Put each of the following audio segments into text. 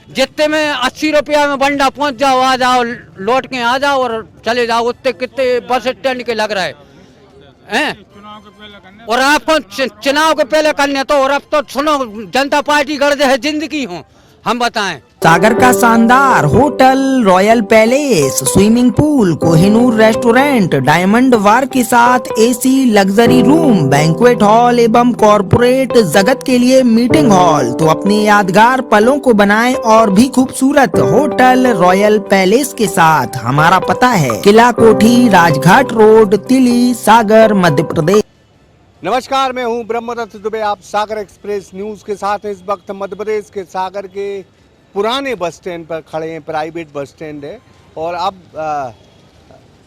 जितने में 80 रुपया में बंडा पहुंच जाओ, आ जाओ, लौट के आ जाओ और चले जाओ, उतने कितने बस स्टैंड के लग रहे हैं। और आपको चुनाव के पहले करने तो, और अब तो सुनो, जनता पार्टी गर्ज है जिंदगी हो, हम बताएं। सागर का शानदार hotel, royal palace, swimming pool, Kohinoor restaurant, diamond bar के साथ AC luxury room, banquet hall एवं कॉर्पोरेट जगत के लिए मीटिंग हॉल। तो अपने यादगार पलों को बनाएं और भी खूबसूरत होटल रॉयल पैलेस के साथ। हमारा पता है किला कोठी, राजघाट रोड, तिली, सागर, मध्य प्रदेश। नमस्कार, मैं हूं ब्रह्मदत्त दुबे। आप सागर एक्सप्रेस न्यूज़ के साथ इस वक्त मध्य प्रदेश के सागर के पुराने बस स्टैंड पर खड़े हैं। प्राइवेट बस स्टैंड है और अब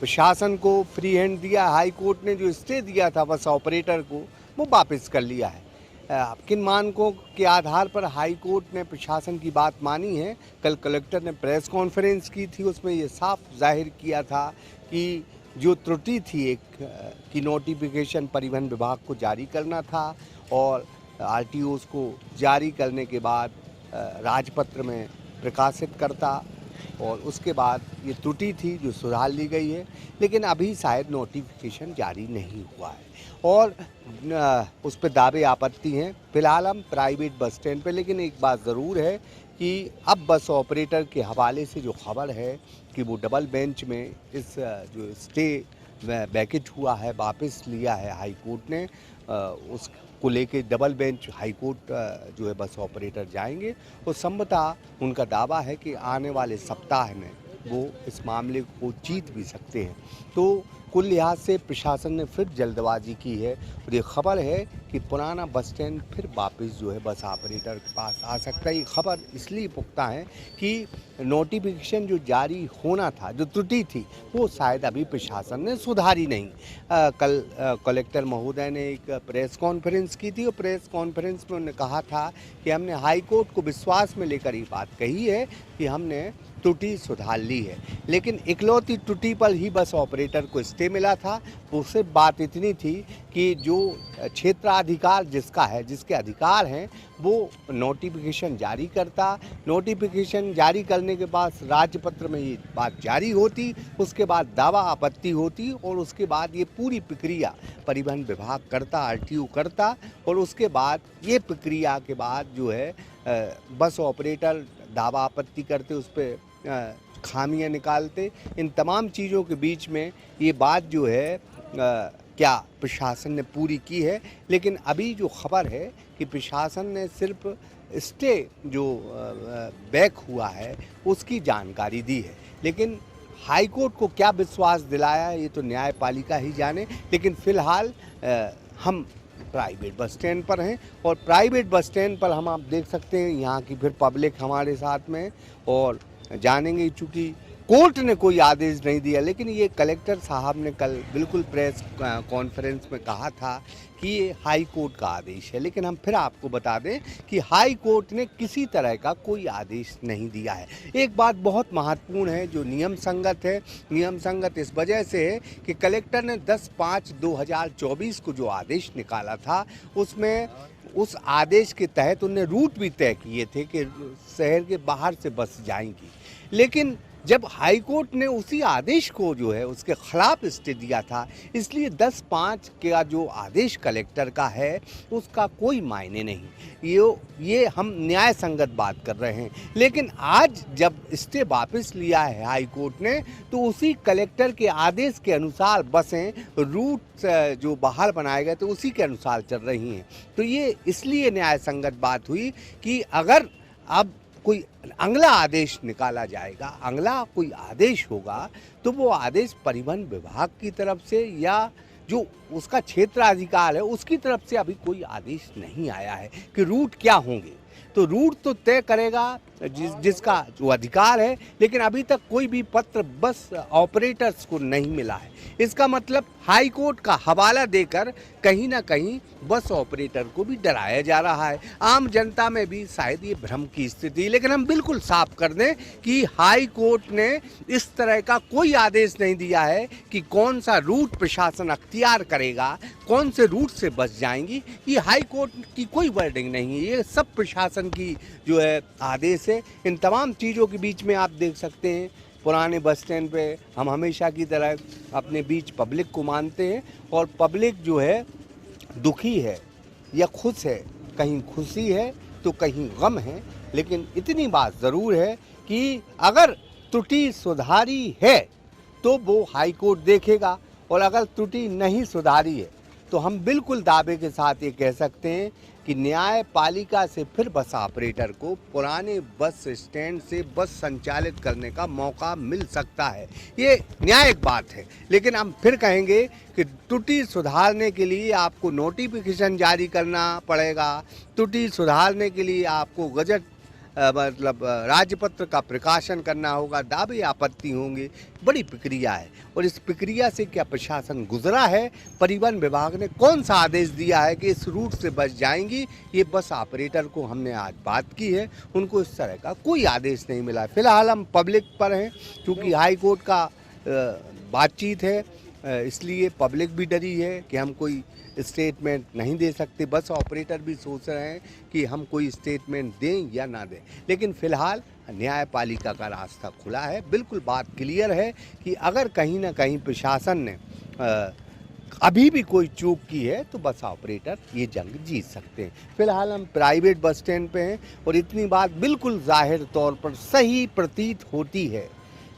प्रशासन को फ्री हैंड दिया। हाई कोर्ट ने जो स्टे दिया था बस ऑपरेटर को, वो वापस कर लिया है। किन मानकों के आधार पर हाई कोर्ट ने प्रशासन की बात मानी है? कल कलेक्टर ने प्रेस कॉन्फ्रेंस की थी, उसमें ये साफ जाहिर किया था कि जो त्रुटि थी एक की नोटिफिकेशन परिवहन विभाग को जारी करना था और आरटीओस को जारी करने के बाद राजपत्र में प्रकाशित करता और उसके बाद ये त्रुटि थी जो सुधार ली गई है। लेकिन अभी शायद नोटिफिकेशन जारी नहीं हुआ है और उस पर दावे आपत्ति हैं। फिलहाल हम प्राइवेट बस स्टैंड पे, लेकिन एक बात ज़रूर है कि अब बस ऑपरेटर के हवाले से जो खबर है कि वो डबल बेंच में इस जो स्टे वैकेट हुआ है वापस लिया है हाई कोर्ट ने, उसको लेके डबल बेंच हाई कोर्ट जो है बस ऑपरेटर जाएंगे और संभवतः उनका दावा है कि आने वाले सप्ताह में वो इस मामले को जीत भी सकते हैं। तो कुल लिहाज से प्रशासन ने फिर जल्दबाजी की है और ये खबर है कि पुराना बस स्टैंड फिर वापस जो है बस ऑपरेटर के पास आ सकता है। ये खबर इसलिए पुख्ता है कि नोटिफिकेशन जो जारी होना था, जो त्रुटि थी, वो शायद अभी प्रशासन ने सुधारी नहीं। कल कलेक्टर महोदय ने एक प्रेस कॉन्फ्रेंस की थी और प्रेस कॉन्फ्रेंस में उन्होंने कहा था कि हमने हाई कोर्ट को विश्वास में लेकर ये बात कही है कि हमने त्रुटि सुधार ली है। लेकिन इकलौती त्रुटि पर ही बस ऑपरेटर को स्टे मिला था। उससे बात इतनी थी कि जो क्षेत्राधिकार जिसका है, जिसके अधिकार हैं, वो नोटिफिकेशन जारी करता। नोटिफिकेशन जारी करने के बाद राजपत्र में ये बात जारी होती, उसके बाद दावा आपत्ति होती और उसके बाद ये पूरी प्रक्रिया परिवहन विभाग करता, आरटीओ करता और उसके बाद ये प्रक्रिया के बाद जो है बस ऑपरेटर दावा आपत्ति करते, उस पर खामियां निकालते। इन तमाम चीज़ों के बीच में ये बात जो है क्या प्रशासन ने पूरी की है। लेकिन अभी जो खबर है कि प्रशासन ने सिर्फ स्टे जो बैक हुआ है उसकी जानकारी दी है, लेकिन हाई कोर्ट को क्या विश्वास दिलाया ये तो न्यायपालिका ही जाने। लेकिन फ़िलहाल हम प्राइवेट बस स्टैंड पर हैं और प्राइवेट बस स्टैंड पर हम आप देख सकते हैं यहाँ की फिर पब्लिक हमारे साथ में और जानेंगे। चूँकि कोर्ट ने कोई आदेश नहीं दिया, लेकिन ये कलेक्टर साहब ने कल बिल्कुल प्रेस कॉन्फ्रेंस में कहा था कि ये हाई कोर्ट का आदेश है। लेकिन हम फिर आपको बता दें कि हाई कोर्ट ने किसी तरह का कोई आदेश नहीं दिया है। एक बात बहुत महत्वपूर्ण है जो नियम संगत है। नियम संगत इस वजह से है कि कलेक्टर ने 10/5/2024 को जो आदेश निकाला था उसमें उस आदेश के तहत उन्हें रूट भी तय किए थे कि शहर के बाहर से बस जाएंगी। लेकिन जब हाई कोर्ट ने उसी आदेश को जो है उसके खिलाफ स्टे दिया था, इसलिए 10/5 का जो आदेश कलेक्टर का है उसका कोई मायने नहीं। ये हम न्याय संगत बात कर रहे हैं। लेकिन आज जब स्टे वापस लिया है हाई कोर्ट ने, तो उसी कलेक्टर के आदेश के अनुसार बसें रूट जो बाहर बनाए गए थे उसी के अनुसार चल रही हैं। तो ये इसलिए न्याय संगत बात हुई कि अगर अब कोई अगला आदेश निकाला जाएगा, अगला कोई आदेश होगा, तो वो आदेश परिवहन विभाग की तरफ से या जो उसका क्षेत्राधिकार है उसकी तरफ से अभी कोई आदेश नहीं आया है कि रूट क्या होंगे। तो रूट तो तय करेगा जिसका जो अधिकार है, लेकिन अभी तक कोई भी पत्र बस ऑपरेटर्स को नहीं मिला है। इसका मतलब हाई कोर्ट का हवाला देकर कहीं ना कहीं बस ऑपरेटर को भी डराया जा रहा है। आम जनता में भी शायद ये भ्रम की स्थिति। लेकिन हम बिल्कुल साफ कर दें कि हाई कोर्ट ने इस तरह का कोई आदेश नहीं दिया है कि कौन सा रूट प्रशासन अख्तियार करेगा, कौन से रूट से बस जाएंगी। ये हाई कोर्ट की कोई वर्डिंग नहीं है, ये सब प्रशासन की जो है आदेश है। है। इन तमाम चीज़ों के बीच में आप देख सकते हैं पुराने बस स्टैंड पे हम हमेशा की तरह अपने बीच पब्लिक को मानते हैं और पब्लिक जो है दुखी है या खुश है, कहीं खुशी है तो कहीं गम है, लेकिन इतनी बात ज़रूर है कि अगर त्रुटि सुधारी है तो वो हाई कोर्ट देखेगा और अगर त्रुटि नहीं सुधारी है तो हम बिल्कुल दावे के साथ ये कह सकते हैं कि न्यायपालिका से फिर बस ऑपरेटर को पुराने बस स्टैंड से बस संचालित करने का मौका मिल सकता है। ये न्यायिक बात है, लेकिन हम फिर कहेंगे कि त्रुटि सुधारने के लिए आपको नोटिफिकेशन जारी करना पड़ेगा, त्रुटि सुधारने के लिए आपको गजट मतलब राजपत्र का प्रकाशन करना होगा, दावे आपत्ति होंगे, बड़ी प्रक्रिया है। और इस प्रक्रिया से क्या प्रशासन गुजरा है, परिवहन विभाग ने कौन सा आदेश दिया है कि इस रूट से बस जाएंगी, ये बस ऑपरेटर को हमने आज बात की है, उनको इस तरह का कोई आदेश नहीं मिला। फिलहाल हम पब्लिक पर हैं, क्योंकि हाई कोर्ट का बातचीत है, इसलिए पब्लिक भी डरी है कि हम कोई स्टेटमेंट नहीं दे सकते। बस ऑपरेटर भी सोच रहे हैं कि हम कोई स्टेटमेंट दें या ना दें, लेकिन फिलहाल न्यायपालिका का रास्ता खुला है। बिल्कुल बात क्लियर है कि अगर कहीं ना कहीं प्रशासन ने अभी भी कोई चूक की है तो बस ऑपरेटर ये जंग जीत सकते हैं। फिलहाल हम प्राइवेट बस स्टैंड पे हैं और इतनी बात बिल्कुल जाहिर तौर पर सही प्रतीत होती है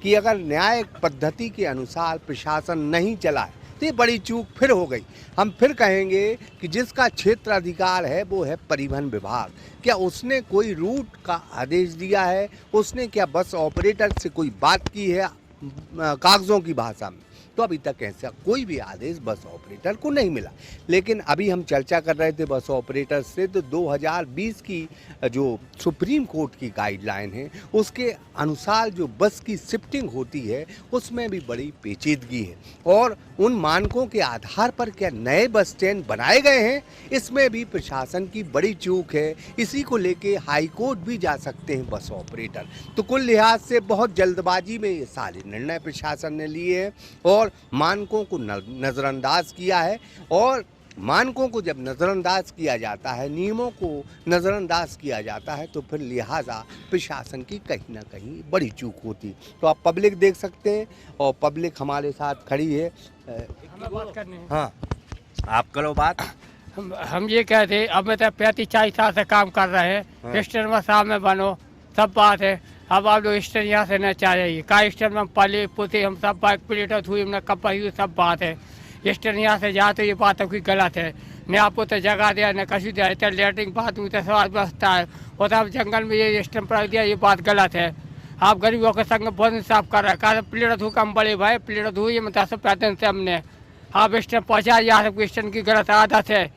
कि अगर न्याय पद्धति के अनुसार प्रशासन नहीं चला है तो ये बड़ी चूक फिर हो गई। हम फिर कहेंगे कि जिसका क्षेत्राधिकार है वो है परिवहन विभाग। क्या उसने कोई रूट का आदेश दिया है, उसने क्या बस ऑपरेटर से कोई बात की है कागज़ों की भाषा में? तो अभी तक ऐसा कोई भी आदेश बस ऑपरेटर को नहीं मिला। लेकिन अभी हम चर्चा कर रहे थे बस ऑपरेटर से, तो 2020 की जो सुप्रीम कोर्ट की गाइडलाइन है उसके अनुसार जो बस की शिफ्टिंग होती है उसमें भी बड़ी पेचीदगी है और उन मानकों के आधार पर क्या नए बस स्टैंड बनाए गए हैं, इसमें भी प्रशासन की बड़ी चूक है। इसी को लेके हाई कोर्ट भी जा सकते हैं बस ऑपरेटर। तो कुल लिहाज से बहुत जल्दबाजी में ये सारे निर्णय प्रशासन ने लिए हैं और मानकों को नज़रअंदाज किया है। और मानकों को जब नज़रअंदाज किया जाता है, नियमों को नज़रअंदाज किया जाता है, तो फिर लिहाजा प्रशासन की कहीं ना कहीं बड़ी चूक होती। तो आप पब्लिक देख सकते हैं और पब्लिक हमारे साथ खड़ी है। बात करनी है। हाँ, आप करो बात। हम ये कहते हैं, अब मैं तो 35-40 साल से काम कर रहे हैं, स्टेशन में साहब में बनो, सब बात है। अब आप लोग स्टेशन यहाँ से न चाहिए, का स्टेशन में पले पुते हम सब बाइक प्लेट हुई हमने कप हुई, सब बात है। स्टेशन यहाँ से जा तो ये बात है कोई गलत है, न आपको तो जगह दिया न कहीं दिया, इतना लेटरिंग बात हुई तो सवाल बसता है, और तो आप जंगल में ये स्टेशन पर दिया, ये बात गलत है। आप गरीबों के संग बहुत इंसाफ कर रहे हैं, कहा प्लेट धो कम बड़े भाई, प्लेट धोइए मैं 10 रुपया दें से हमने, आप स्टेशन पहुँचा, यहाँ से स्टेशन की गलत आदत है,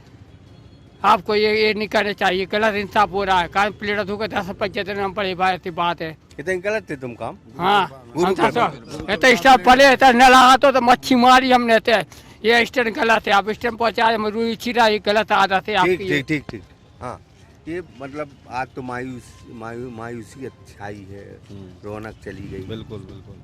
आपको ये नहीं करना चाहिए, गलत इंसाफ हो रहा है। कारण प्लेट धो के 10 रुपये देना पड़े भाई, ऐसी बात है। इतने गलत थे तुम काम। हाँ, इतना स्टाफ पले इतना न लगा तो मच्छी मारी हमने थे, ये स्टैंड गलत है, आप स्टैंड पहुँचाए रुई छिरा, ये गलत आदत है आपकी। ठीक ठीक ठीक। हाँ, ये मतलब आज तो मायूसी छाई है, रौनक चली गई। बिल्कुल बिल्कुल।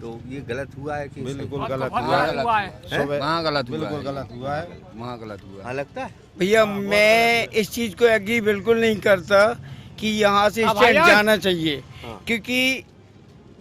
तो ये गलत हुआ है कि बिल्कुल बहुत गलत बहुत हुआ है। गलत हुआ है। वहाँ गलत हुआ, बिल्कुल गलत हुआ है, वहाँ गलत हुआ है। हाँ, लगता है भैया मैं इस चीज़ को एग्री बिल्कुल नहीं करता कि यहाँ से स्टैंड जाना चाहिए, क्योंकि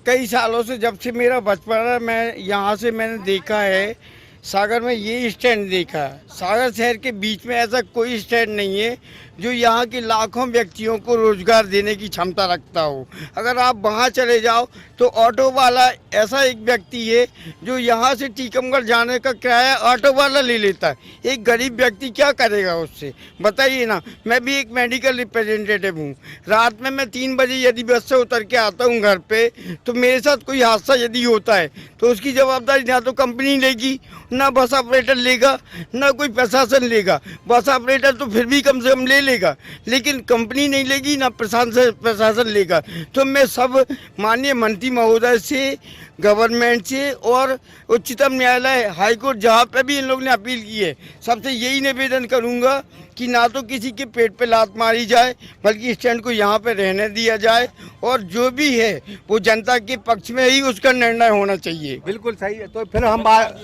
कई सालों से जब से मेरा बचपन है मैं यहाँ से मैंने देखा है, सागर में ये स्टैंड देखा है। सागर शहर के बीच में ऐसा कोई स्टैंड नहीं है जो यहाँ के लाखों व्यक्तियों को रोजगार देने की क्षमता रखता हो। अगर आप वहाँ चले जाओ तो ऑटो वाला ऐसा एक व्यक्ति है जो यहाँ से टीकमगढ़ जाने का किराया ऑटो वाला ले लेता है। एक गरीब व्यक्ति क्या करेगा उससे, बताइए ना। मैं भी एक मेडिकल रिप्रेजेंटेटिव हूँ। रात में मैं 3 बजे यदि बस से उतर के आता हूँ घर पे, तो मेरे साथ कोई हादसा यदि होता है तो उसकी जवाबदारी ना तो कंपनी लेगी, ना बस ऑपरेटर लेगा, ना कोई प्रशासन लेगा। बस ऑपरेटर तो फिर भी कम से कम ले लेगा, लेकिन कंपनी नहीं लेगी, ना प्रशासन लेगा। तो मैं सब माननीय मंत्री महोदय से, गवर्नमेंट से और उच्चतम न्यायालय, हाईकोर्ट, जहाँ पे भी इन लोग ने अपील की है, सबसे यही निवेदन करूँगा कि ना तो किसी के पेट पे लात मारी जाए, बल्कि स्टैंड को यहाँ पे रहने दिया जाए, और जो भी है वो जनता के पक्ष में ही उसका निर्णय होना चाहिए। बिल्कुल सही है। तो फिर हम बात,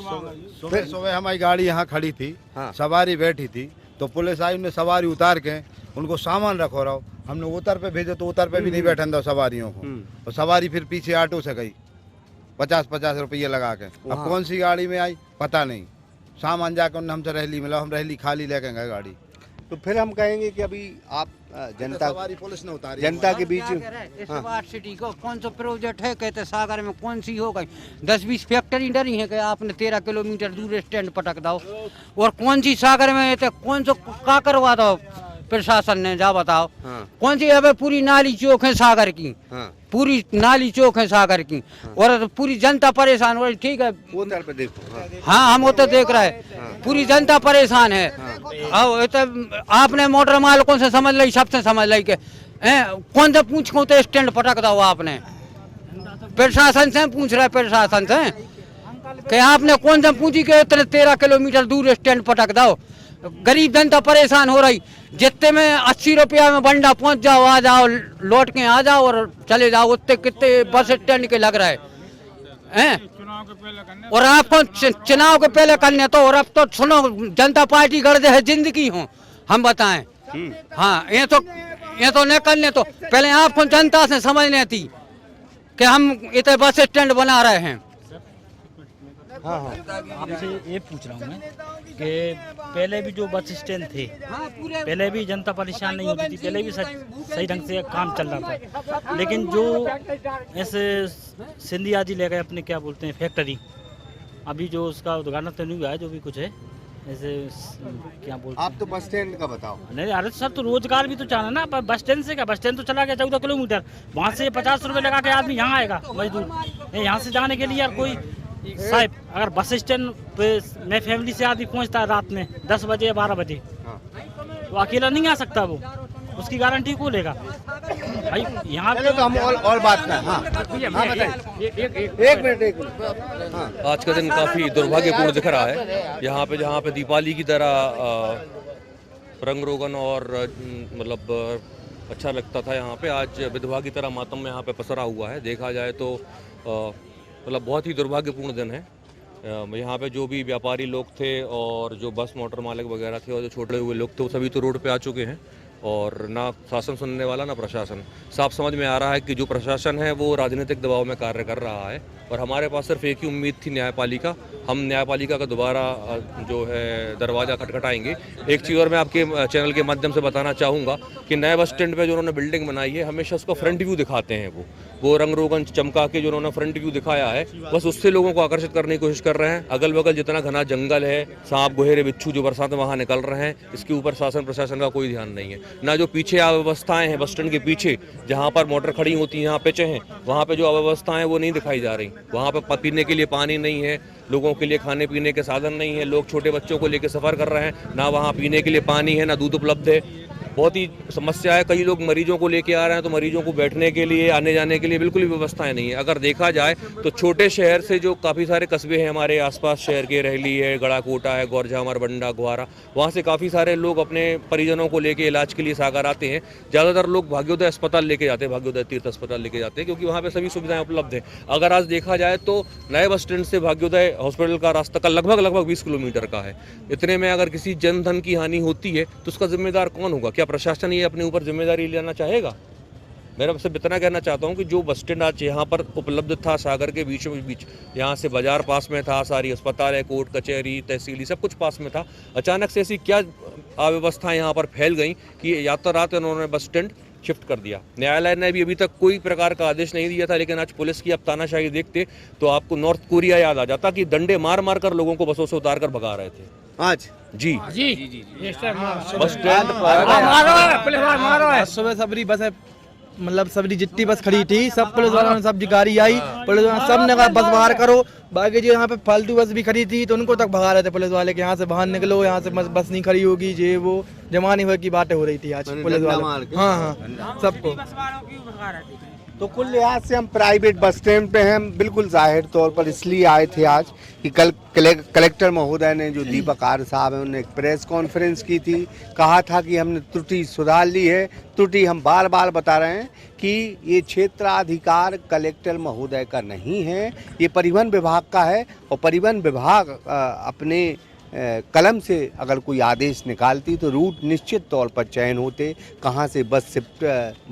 सुबह हमारी गाड़ी यहाँ खड़ी थी, हाँ। सवारी बैठी थी, तो पुलिस आई, उन्हें सवारी उतार के उनको सामान रखो रहो। हमने उतर पे भेजे तो उतर पे भी नहीं बैठन दो सवारियों को, और सवारी फिर पीछे ऑटो से गई 50-50 रुपये लगा के। अब कौन सी गाड़ी में आई पता नहीं, सामान जाकर उन्होंने हमसे रैली मिला, हम रैली खाली लेके गए गाड़ी। तो फिर हम कहेंगे कि अभी आप जनता सवारी पुलिस ने उतारी, जनता के बीच इस स्मार्ट सिटी को कौन सा प्रोजेक्ट है, कहते सागर में कौन सी हो गई, 10-20 फैक्ट्री डरी है कि आपने 13 किलोमीटर दूर स्टैंड पटक दो, और कौन सी सागर में तो कौन सा का करवा दो प्रशासन ने, जा बताओ। कौन सी अब पूरी नाली चौक है सागर की, पूरी नाली चौक है सागर की, और पूरी जनता परेशान हो रही। ठीक है, वो तरफ पे देखो। हाँ हम वो तो देख रहे हैं, पूरी जनता परेशान है। अब तो आपने मोटर मालिकों से समझ ली, सबसे समझ ली के कौन सा पूछ को तो स्टैंड पटक दो आपने, प्रशासन से पूछ रहे, प्रशासन से कि आपने कौन सा पूछी के इतने 13 किलोमीटर दूर स्टैंड पटक दो। गरीब जनता परेशान हो रही, जितने में 80 रुपया में बंडा पहुंच जाओ, आ जाओ, लौट के आ जाओ और चले जाओ, उतने कितने बस स्टैंड के लग रहे हैं। और आपको चुनाव के पहले करने तो, और अब तो सुनो, जनता पार्टी गर्द है जिंदगी हो, हम बताएं। हाँ, ये तो नहीं करने तो पहले आपको जनता से समझने थी कि हम इतने बस स्टैंड बना रहे हैं। आपसे ये पूछ रहा हूँ मैं कि पहले भी जो बस स्टैंड थे, पहले भी जनता परेशान नहीं होती थी, पहले भी सही ढंग से काम चल रहा था, लेकिन जो ऐसे सिंधिया जी ले गए अपने क्या बोलते हैं फैक्ट्री, अभी जो उसका उद्घाटन तो नहीं हुआ है, जो भी कुछ है ऐसे क्या बोलते आप तो बस स्टैंड का बताओ। नहीं अरे सर, तो रोजगार भी तो चाहना ना, पर बस स्टैंड से क्या, बस स्टैंड तो चला गया 14 किलोमीटर, वहाँ से 50 रुपये लगा के आदमी यहाँ आएगा मजदूर, यहाँ से जाने के लिए यार कोई साहब, अगर बस स्टैंड पे मैं फैमिली से आदमी पहुंचता है रात में 10 बजे या 12 बजे, तो अकेला नहीं आ सकता, वो उसकी गारंटी को लेगा भाई। यहाँ तो हम और बात करें। हाँ एक मिनट। हाँ, आज का दिन काफ़ी दुर्भाग्यपूर्ण दिख रहा है। यहाँ पे जहाँ पे दीपावली की तरह रंग रोगन और मतलब अच्छा लगता था, यहाँ पे आज विधवा की तरह मातम यहाँ पे पसरा हुआ है। देखा जाए तो मतलब बहुत ही दुर्भाग्यपूर्ण दिन है। यहाँ पे जो भी व्यापारी लोग थे और जो बस मोटर मालिक वगैरह थे और जो छोटे हुए लोग थे, वो सभी तो रोड पे आ चुके हैं, और ना शासन सुनने वाला ना प्रशासन। साफ समझ में आ रहा है कि जो प्रशासन है वो राजनीतिक दबाव में कार्य कर रहा है, और हमारे पास सिर्फ एक ही उम्मीद थी, न्यायपालिका। हम न्यायपालिका का दोबारा जो है दरवाज़ा खटखटाएंगे। एक चीज़ और मैं आपके चैनल के माध्यम से बताना चाहूँगा कि नए बस स्टैंड पे जो उन्होंने बिल्डिंग बनाई है, हमेशा उसका फ्रंट व्यू दिखाते हैं। वो रंग रोगन चमका के जो उन्होंने फ्रंट व्यू दिखाया है, बस उससे लोगों को आकर्षित करने की कोशिश कर रहे हैं। अगल बगल जितना घना जंगल है, सांप गोहेरे बिच्छू जो बरसात में वहाँ निकल रहे हैं, इसके ऊपर शासन प्रशासन का कोई ध्यान नहीं है। ना जो पीछे अव्यवस्थाएं हैं बस स्टैंड के पीछे, जहाँ पर मोटर खड़ी होती हैं, यहाँ पिचे हैं, वहाँ पे जो अव्यवस्थाएं वो नहीं दिखाई जा रही। वहाँ पे पीने के लिए पानी नहीं है, लोगों के लिए खाने पीने के साधन नहीं है, लोग छोटे बच्चों को लेकर सफ़र कर रहे हैं, ना वहाँ पीने के लिए पानी है, ना दूध उपलब्ध है। बहुत ही समस्या है। कई लोग मरीजों को लेके आ रहे हैं, तो मरीजों को बैठने के लिए, आने जाने के लिए बिल्कुल भी व्यवस्थाएं नहीं है। अगर देखा जाए तो छोटे शहर से जो काफ़ी सारे कस्बे हैं हमारे आसपास शहर के, रहली है, गड़ाकोटा है, गौरझामर, बंडा, ग्वारा, वहाँ से काफ़ी सारे लोग अपने परिजनों को लेके इलाज के लिए सागर आते हैं। ज़्यादातर लोग भाग्योदय अस्पताल लेके जाते हैं, भाग्योदय तीर्थ अस्पताल लेके जाते हैं, क्योंकि वहाँ पर सभी सुविधाएँ उपलब्ध हैं। अगर आज देखा जाए तो नए बस स्टैंड से भाग्योदय हॉस्पिटल का रास्ता का लगभग 20 किलोमीटर का है। इतने में अगर किसी जनधन की हानि होती है तो उसका जिम्मेदार कौन होगा? क्या प्रशासन ये अपने ऊपर जिम्मेदारी लेना चाहेगा? मेरा सबसे इतना कहना चाहता हूँ कि जो बस स्टैंड आज यहाँ पर उपलब्ध था सागर के बीचों बीच, यहाँ से बाजार पास में था, सारी अस्पताल है, कोर्ट कचहरी तहसीली सब कुछ पास में था, अचानक से ऐसी क्या अव्यवस्था यहाँ पर फैल गई कि या तो रात उन्होंने बस स्टैंड शिफ्ट कर दिया। न्यायालय ने भी अभी तक कोई प्रकार का आदेश नहीं दिया था, लेकिन आज पुलिस की अब तानाशाही देखते तो आपको नॉर्थ कोरिया याद आ जाता कि डंडे मार मार कर लोगों को बसों से उतार कर भगा रहे थे। आज जी बस स्टैंड सुबह सबरी बस मतलब सबरी जितनी बस खड़ी थी, सब पुलिस वालों ने, सब गाड़ी आई, पुलिस वालों सब ने कहा बस बाहर करो। बाकी जो यहाँ पे फालतू बस भी खड़ी थी तो उनको तक भगा रहे थे पुलिस वाले कि यहाँ से बाहर निकलो, यहाँ से बस नहीं खड़ी होगी, ये वो जमाने भर की बातें हो रही थी आज पुलिस वाले। हाँ सबको। तो कुल लिहाज से हम प्राइवेट बस स्टैंड पे हैं, बिल्कुल जाहिर तौर पर इसलिए आए थे आज कि कल कलेक्टर महोदय ने, जो दीपक आर्य साहब हैं, उन्होंने एक प्रेस कॉन्फ्रेंस की थी, कहा था कि हमने त्रुटि सुधार ली है। त्रुटि हम बार बार बता रहे हैं कि ये क्षेत्राधिकार कलेक्टर महोदय का नहीं है, ये परिवहन विभाग का है, और परिवहन विभाग अपने कलम से अगर कोई आदेश निकालती तो रूट निश्चित तौर पर चयन होते, कहाँ से बस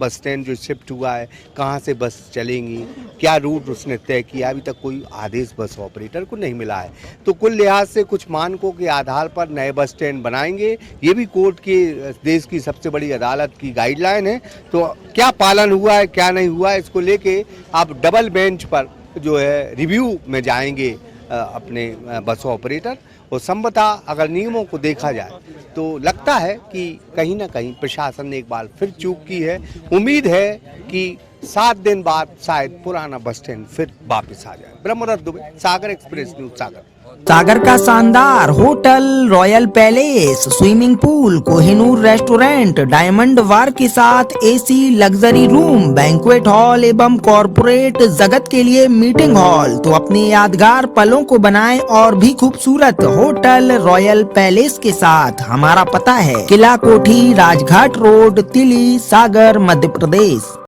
स्टैंड जो शिफ्ट हुआ है कहाँ से बस चलेंगी, क्या रूट उसने तय किया, अभी तक कोई आदेश बस ऑपरेटर को नहीं मिला है। तो कुल लिहाज से कुछ मानकों के आधार पर नए बस स्टैंड बनाएंगे, ये भी कोर्ट की देश की सबसे बड़ी अदालत की गाइडलाइन है। तो क्या पालन हुआ है क्या नहीं हुआ है इसको लेके आप डबल बेंच पर जो है रिव्यू में जाएंगे अपने बस ऑपरेटर, और संभवतः अगर नियमों को देखा जाए तो लगता है कि कहीं ना कहीं प्रशासन ने एक बार फिर चूक की है। उम्मीद है कि 7 दिन बाद शायद पुराना बस स्टैंड फिर वापस आ जाए। Brahmadatt Dubey, Sagar Express News, Sagar. सागर का शानदार hotel, royal palace, swimming pool, Kohinoor restaurant, diamond bar के साथ AC luxury room, banquet hall एवं कॉर्पोरेट जगत के लिए मीटिंग हॉल। तो अपने यादगार पलों को बनाएं और भी खूबसूरत होटल रॉयल पैलेस के साथ। हमारा पता है किला कोठी, राजघाट रोड, तिली, सागर, मध्य प्रदेश।